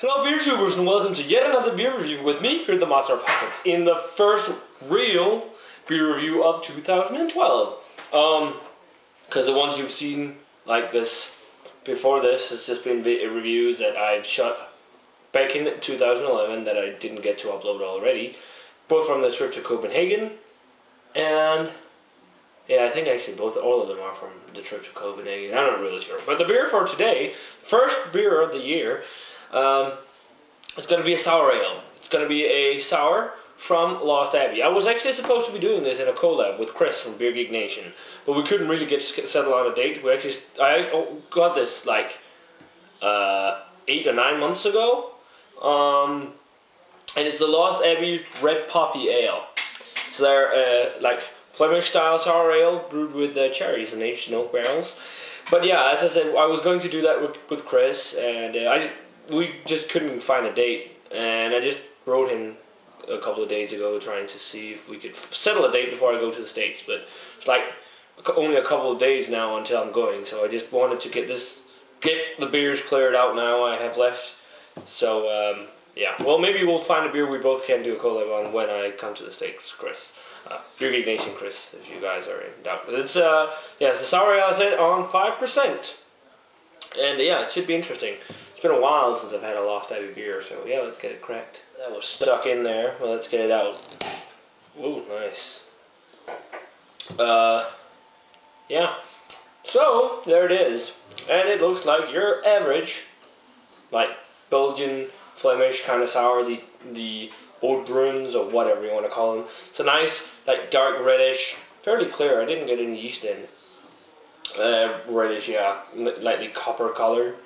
Hello beer tubers and welcome to yet another beer review with me, Peter the Master of Pockets, in the first real beer review of 2012. Because the ones you've seen like this before this has just been reviews that I've shot back in 2011 that I didn't get to upload already, both from the trip to Copenhagen and yeah, I think actually all of them are from the trip to Copenhagen. I'm not really sure, but the beer for today, first beer of the year. It's going to be a sour ale. It's going to be a sour from Lost Abbey. I was actually supposed to be doing this in a collab with Chris from Beer Geek Nation, but we couldn't really get settled on a date. I got this like 8 or 9 months ago, and it's the Lost Abbey Red Poppy Ale. It's their like Flemish style sour ale brewed with cherries and aged in oak barrels. But yeah, as I said, I was going to do that with Chris, and we just couldn't find a date, and I just wrote him a couple of days ago trying to see if we could settle a date before I go to the States, but it's like only a couple of days now until I'm going, so I just wanted to get the beers cleared out now I have left. So yeah, well, maybe we'll find a beer we both can do a collab on when I come to the States, Chris. Beer Geek Nation Chris, if you guys are in doubt. But it's yeah, it's the sour ale I said on 5%, and yeah, it should be interesting. It's been a while since I've had a Lost Abbey beer, so yeah, let's get it cracked. That was stuck in there. Well, let's get it out. Ooh, nice. Yeah. So there it is, and it looks like your average, like Belgian, Flemish kind of sour, the old Bruins or whatever you want to call them. It's a nice, like dark reddish, fairly clear. I didn't get any yeast in. Reddish, yeah, lightly copper color.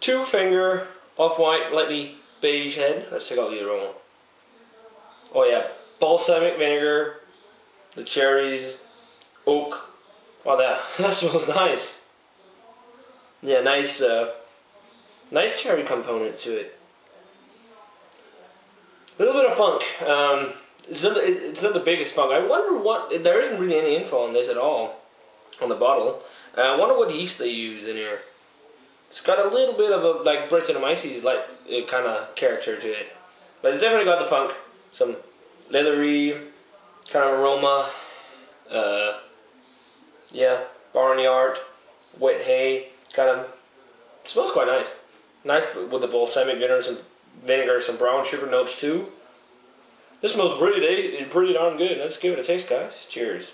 2-finger, off-white, lightly beige head. Let's check out the aroma. Oh yeah, balsamic vinegar, the cherries, oak. Wow, that smells nice. Yeah, nice cherry component to it. A little bit of funk. It's not the biggest funk. I wonder what. There isn't really any info on this at all on the bottle. I wonder what yeast they use in here. It's got a little bit of a like Brettanomyces like kind of character to it, but it's definitely got the funk. Some leathery kind of aroma. Yeah, barnyard, wet hay kind of. It smells quite nice. Nice with the balsamic vinegar, some brown sugar notes too. This smells pretty darn good. Let's give it a taste, guys. Cheers.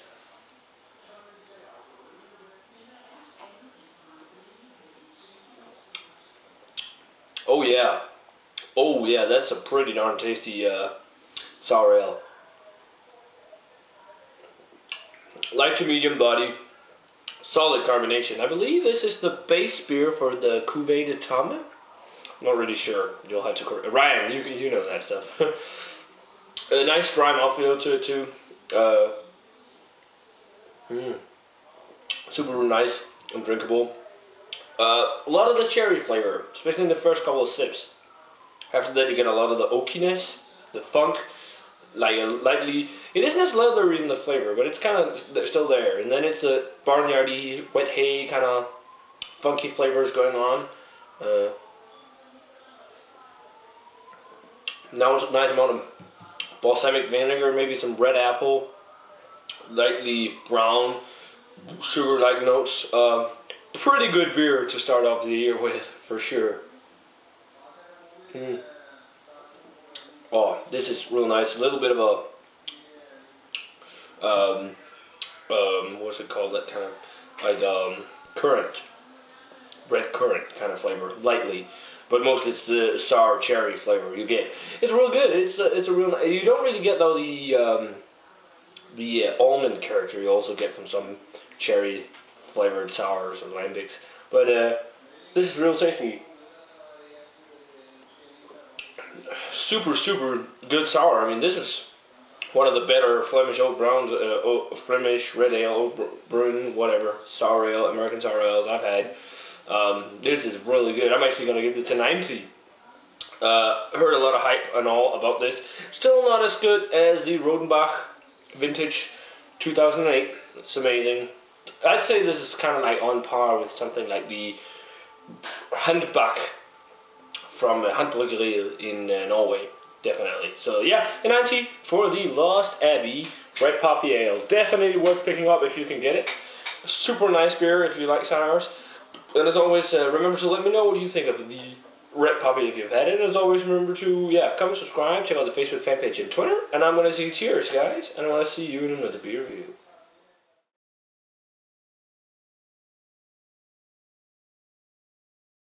Oh yeah, that's a pretty darn tasty sour ale. Light to medium body, solid carbonation. I believe this is the base beer for the Cuvée de Tome. I'm not really sure. You'll have to correct. Ryan, you know that stuff. A nice dry mouthfeel to it too. Super nice and drinkable. A lot of the cherry flavor, especially in the first couple of sips. After that, you get a lot of the oakiness, the funk, like a lightly. It isn't as leathery in the flavor, but it's kind of still there. And then it's the barnyardy, wet hay kind of funky flavors going on. Now it's a nice amount of balsamic vinegar, maybe some red apple, lightly brown, sugar-like notes. Pretty good beer to start off the year with, for sure. Oh, this is real nice. A little bit of a what's it called? That kind of like currant, red currant kind of flavor, lightly, but mostly it's the sour cherry flavor you get. It's real good. It's a real. You don't really get though the almond character you also get from some cherry flavored sours or lambics, but this is real tasty. Super good sour. I mean, this is one of the better Flemish oat browns, Flemish red ale, oat brewing, whatever, sour ale, American sour ales I've had. This is really good. I'm actually going to give it a 90. Heard a lot of hype and all about this. Still not as good as the Rodenbach Vintage 2008. It's amazing. I'd say this is kind of like on par with something like the Handbach from Huntbryggeriet in Norway, definitely. So yeah, and actually for the Lost Abbey Red Poppy Ale, definitely worth picking up if you can get it. Super nice beer if you like sours. And as always, remember to let me know what you think of the Red Poppy if you've had it. As always, remember to comment, subscribe, check out the Facebook fan page and Twitter. And I'm gonna say cheers, guys, and I'm gonna see you in another beer review.